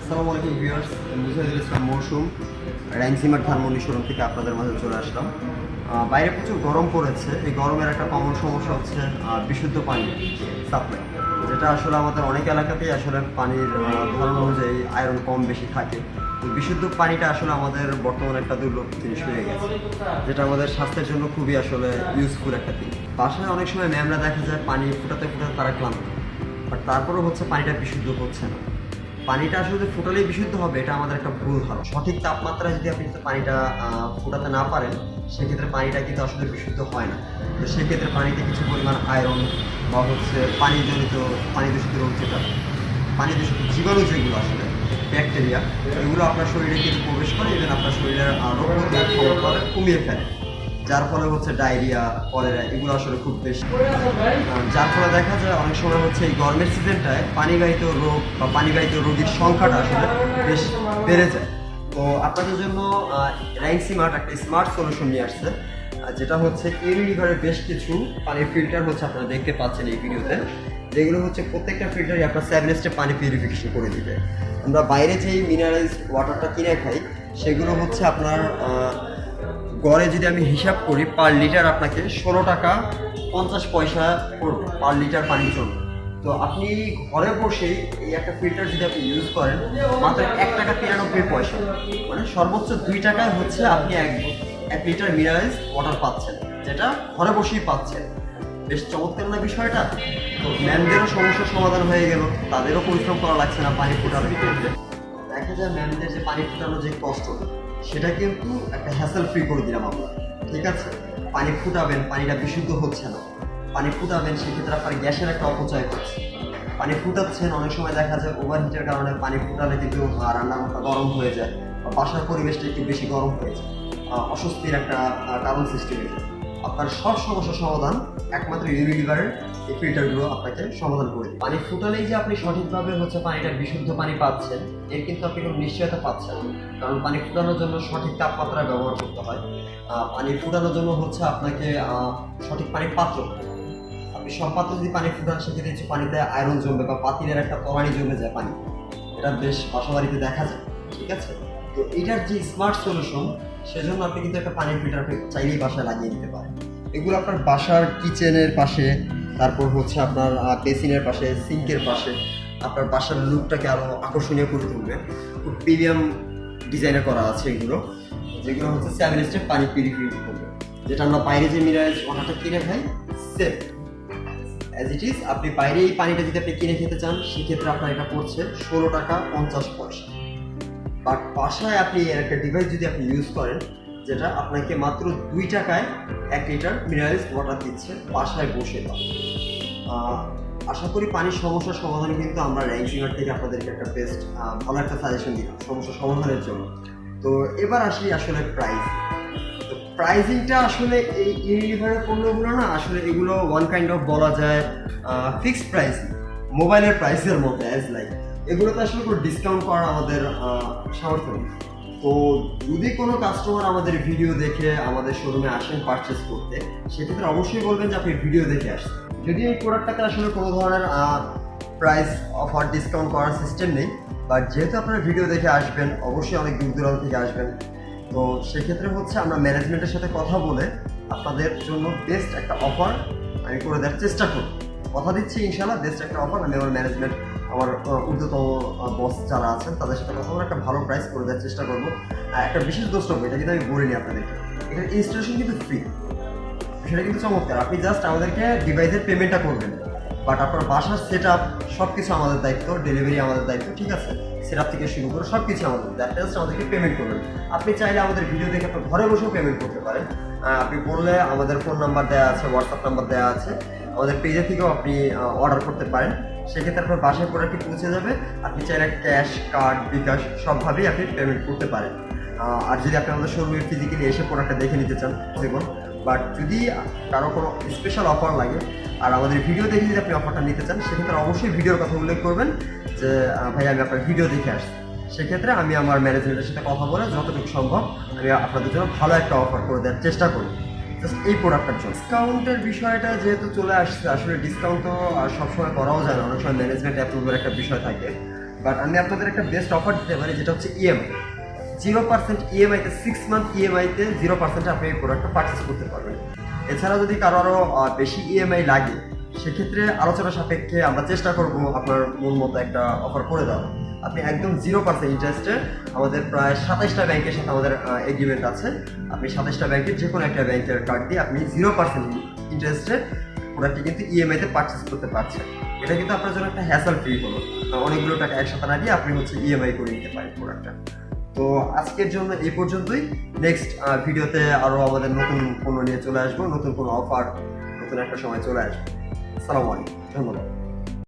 আসসালামু আলাইকুম ভিউয়ার্স, মুজাহিদুল ইসলাম মৌসুম র্যাংসিমার ধানমন্ডি শোরুম থেকে আপনাদের মাঝে চলে আসলাম। বাইরে প্রচুর গরম পড়েছে। এই গরমের একটা কমন সমস্যা হচ্ছে বিশুদ্ধ পানি সাপ্লাই, যেটা আসলে আমাদের অনেক এলাকাতেই আসলে পানির ধারণা অনুযায়ী আয়রন কম বেশি থাকে। তো বিশুদ্ধ পানিটা আসলে আমাদের বর্তমানে একটা দুর্লভ জিনিস হয়ে গেছে, যেটা আমাদের স্বাস্থ্যের জন্য খুবই আসলে ইউজফুল একটা দিক। বাসায় অনেক সময় ম্যামরা দেখা যায় পানি ফুটাতে ফুটাতে তারা ক্লান্ত, বাট তারপরেও হচ্ছে পানিটা বিশুদ্ধ হচ্ছে না। পানিটা আসলে ফুটালেই বিশুদ্ধ হবে, এটা আমাদের একটা ভুল ধারণা। সঠিক তাপমাত্রায় যদি আপনি পানিটা ফুটাতে না পারেন, সেক্ষেত্রে পানিটা কিন্তু আসলে বিশুদ্ধ হয় না। তো সেক্ষেত্রে পানিতে কিছু পরিমাণ আয়রন বা হচ্ছে পানি দূষিত রোগ, যেটা পানি দূষিত জীবাণু যেগুলো আসলে ব্যাকটেরিয়া, এগুলো আপনার শরীরে কিন্তু প্রবেশ করে, ইভেন আপনার শরীরের রোগ প্রতিরোধ ক্ষমতা কমিয়ে ফেলে, যার ফলে হচ্ছে ডায়রিয়া, কলেরা এগুলো আসলে খুব বেশি। যার ফলে দেখা যায় অনেক সময় হচ্ছে এই গরমের সিজনটায় পানিবাহিত রোগ বা পানিবাহিত রোগীর সংখ্যাটা আসলে বেশ বেড়ে যায়। তো আপনাদের জন্য র্যাংসিমার্ট একটা স্মার্ট সলিউশন নিয়ে আসছে, যেটা হচ্ছে ইউনিলিভারের বেশ কিছু পানির ফিল্টার হচ্ছে আপনারা দেখতে পাচ্ছেন এই ভিডিওতে, যেগুলো হচ্ছে প্রত্যেকটা ফিল্টারই আপনার 7 স্টেপ পানি পিউরিফিকেশন করে দিবে। আমরা বাইরে যেই মিনারেলস ওয়াটারটা কিনে খাই, সেগুলো হচ্ছে আপনার গড়ে যদি আমি হিসাব করি পার লিটার আপনাকে 16 টাকা 50 পয়সা পড়বে পার লিটার পানির জন্য। তো আপনি ঘরে বসেই এই একটা ফিল্টার যদি আপনি ইউজ করেন, মাত্র 1 টাকা 93 পয়সা, মানে সর্বোচ্চ 2 টাকায় হচ্ছে আপনি এক লিটার মিনারেলস ওয়াটার পাচ্ছেন, যেটা ঘরে বসেই পাচ্ছেন। বেশ চমৎকার না বিষয়টা? তো ম্যামদেরও সমস্যার সমাধান হয়ে গেল, তাদেরও পরিশ্রম করা লাগছে না পানি ফোটানোর ক্ষেত্রে। দেখা যায় ম্যামদের যে পানি ফোটানোর যে কষ্ট, সেটা কিন্তু একটা হ্যাসেল ফ্রি করে দিলাম আমরা। ঠিক আছে, পানি ফুটাবেন, পানিটা বিশুদ্ধ হচ্ছে না, পানি ফুটাবেন, সেক্ষেত্রে আপনার গ্যাসের একটা অপচয় হচ্ছে। পানি ফুটাচ্ছেন, অনেক সময় দেখা যায় ওভারহিটের কারণে পানি ফুটালে কিন্তু রান্নাঘরটা গরম হয়ে যায় বা বাসার পরিবেশটা একটু বেশি গরম হয়ে যায়, অস্বস্তির একটা কারণ সৃষ্টি হয়ে যায়। আপনার সব সমস্যার সমাধান একমাত্র ইউনিলিভারের এই ফিল্টারগুলো আপনাকে সমাধান করে দিবে। পানি ফুটালেই যে আপনি সঠিকভাবে হচ্ছে পানিটা বিশুদ্ধ পানি পাচ্ছেন, এর কিন্তু আপনি কোনো নিশ্চয়তা পাচ্ছেন না। কারণ পানি ফুটানোর জন্য সঠিক তাপমাত্রা ব্যবহার করতে হয়। পানি ফুটানোর জন্য হচ্ছে আপনাকে সঠিক পানির পাত্র, আপনি সব পাত্রে যদি পানি ফুটান, সেক্ষেত্রে কিছু পানিতে আয়রন জমবে বা পাতিলের একটা তলানি জমে যায় পানি, এটা বেশ বাসা বাড়িতে দেখা যায়। ঠিক আছে, তো এটার যে স্মার্ট সলিউশন, সেজন্য আপনি কিন্তু একটা পানির ফিল্টার চাইলেই বাসায় লাগিয়ে দিতে পারেন। এগুলো আপনার বাসার কিচেনের পাশে, তারপর হচ্ছে আপনার বেসিনের পাশে, সিঙ্কের পাশে আপনার বাসার লুকটাকে আরো আকর্ষণীয় করে তুলবে। খুব প্রিমিয়াম ডিজাইনে করা আছে এগুলো, যেগুলো হচ্ছে 7 স্টেপ পানি পিউরিফাই করবে, যেটা আমরা বাইরে যে মিনারেলস ওয়াটারটা কিনে খাই সেম অ্যাজ ইট ইজ। আপনি বাইরে এই পানিটা যদি আপনি কিনে খেতে চান, সেক্ষেত্রে আপনার এটা পড়ছে 16 টাকা 50 পয়সা। বাট বাসায় আপনি এর একটা ডিভাইস যদি আপনি ইউজ করেন, যেটা আপনাকে মাত্র 2 টাকায় 1 লিটার মিনারেলস ওয়াটার দিচ্ছে বাসায় বসে। আশা করি পানির সমস্যার সমাধানে কিন্তু আমরা র্যাংসিমার থেকে আপনাদেরকে একটা বেস্ট ভালো একটা সাজেশন দিলাম সমস্যা সমাধানের জন্য। তো এবার আসি আসলে প্রাইস। তো প্রাইসিংটা আসলে এই ইউনিলিভারের পণ্যগুলো না, আসলে এগুলো ওয়ান কাইন্ড অফ বলা যায় ফিক্সড প্রাইস, মোবাইলের প্রাইসের মধ্যে অ্যাজ লাইক। এগুলোতে আসলে কোনো ডিসকাউন্ট করার আমাদের সামর্থ্য নেই। তো যদি কোনো কাস্টমার আমাদের ভিডিও দেখে আমাদের শোরুমে আসেন পারচেস করতে, সেক্ষেত্রে অবশ্যই বলবেন যে আপনি ভিডিও দেখে আসছেন। যদি এই প্রোডাক্টটাতে আসলে কোনো ধরনের প্রাইস অফার ডিসকাউন্ট করার সিস্টেম নেই, বাট যেহেতু আপনারা ভিডিও দেখে আসবেন, অবশ্যই অনেক দূর দূরান্ত থেকে আসবেন, তো সেক্ষেত্রে হচ্ছে আমরা ম্যানেজমেন্টের সাথে কথা বলে আপনাদের জন্য বেস্ট একটা অফার আমি করে দেওয়ার চেষ্টা করব। কথা দিচ্ছি ইনশাআল্লাহ বেস্ট একটা অফার আমি আমার ম্যানেজমেন্ট, আমার ঊর্ধ্বতম বস যারা আছেন তাদের সাথে কথা বলে একটা ভালো প্রাইস করে দেওয়ার চেষ্টা করবো। একটা বিশেষ দ্রষ্টব্য, এটা কিন্তু আমি বলিনি আপনাদেরকে, এটার ইনস্টলেশন কিন্তু ফ্রি। সেটা কিন্তু চমৎকার। আপনি জাস্ট আমাদেরকে ডিভাইসের পেমেন্টটা করবেন, বাট আপনার বাসার সেট আপ সব কিছু আমাদের দায়িত্ব, ডেলিভারি আমাদের দায়িত্ব। ঠিক আছে, সেট আপ থেকে শুরু করে সব কিছু আমাদের দায়িত্ব, জাস্ট আমাদেরকে পেমেন্ট করবেন। আপনি চাইলে আমাদের ভিডিও দেখে আপনার ঘরে বসেও পেমেন্ট করতে পারেন। আপনি বললে আমাদের ফোন নাম্বার দেওয়া আছে, হোয়াটসঅ্যাপ নাম্বার দেওয়া আছে, আমাদের পেজে থেকেও আপনি অর্ডার করতে পারেন। সেক্ষেত্রে আপনার বাসায় প্রোডাক্টটি পৌঁছে যাবে। আপনি চাইলে ক্যাশ, কার্ড, বিকাশ সবভাবেই আপনি পেমেন্ট করতে পারেন। আর যদি আপনি আমাদের শোরুমে ফিজিক্যালি এসে প্রোডাক্টটা দেখে নিতে চান দেখুন। বাট যদি কারো কোনো স্পেশাল অফার লাগে আর আমাদের ভিডিও দেখে যদি আপনি অফারটা নিতে চান, সেক্ষেত্রে অবশ্যই ভিডিওর কথা উল্লেখ করবেন যে ভাই আমি আপনার ভিডিও দেখে আসছি। সেক্ষেত্রে আমি আমার ম্যানেজমেন্টের সাথে কথা বলে যতটুকু সম্ভব আমি আপনাদের জন্য ভালো একটা অফার করে দেওয়ার চেষ্টা করি জাস্ট এই প্রোডাক্টটার জন্য। ডিসকাউন্টের বিষয়টা যেহেতু চলে আসছে, আসলে ডিসকাউন্ট তো সবসময় করাও যায় না, অনেক সময় ম্যানেজমেন্ট অ্যাপ্রুভের একটা বিষয় থাকে। বাট আমি আপনাদের একটা বেস্ট অফার দিতে পারি, যেটা হচ্ছে ইএমআই। 0% ইএমআইতে 6 মান্থ ইএমআইতে 0% আপনি এই প্রোডাক্টটা পারচেস করতে পারবেন। এছাড়া যদি কারো আরও বেশি ইএমআই লাগে, সেক্ষেত্রে আলোচনা সাপেক্ষে আমরা চেষ্টা করব আপনার মন মতো একটা অফার করে দেওয়া। আপনি একদম 0% ইন্টারেস্টে, আমাদের প্রায় 27টা ব্যাংকের সাথে আমাদের এগ্রিমেন্ট আছে। আপনি 27টা ব্যাংকের যে কোনো একটা ব্যাংকের কার্ড দিয়ে আপনি 0% ইন্টারেস্টে প্রোডাক্টটি কিন্তু ইএমআইতে পারচেস করতে পারছেন। এটা কিন্তু আপনার জন্য একটা হ্যাসেল ফ্রি হলো, অনেকগুলো টাকা একসাথে না দিয়ে আপনি হচ্ছে ইএমআই করে নিতে পারেন প্রোডাক্টটা। তো আজকের জন্য এই পর্যন্তই। নেক্সট ভিডিওতে আরও আমাদের নতুন পণ্য নিয়ে চলে আসবো, নতুন কোনো অফার, নতুন একটা সময় চলে আসবে। আসসালামু আলাইকুম, ধন্যবাদ।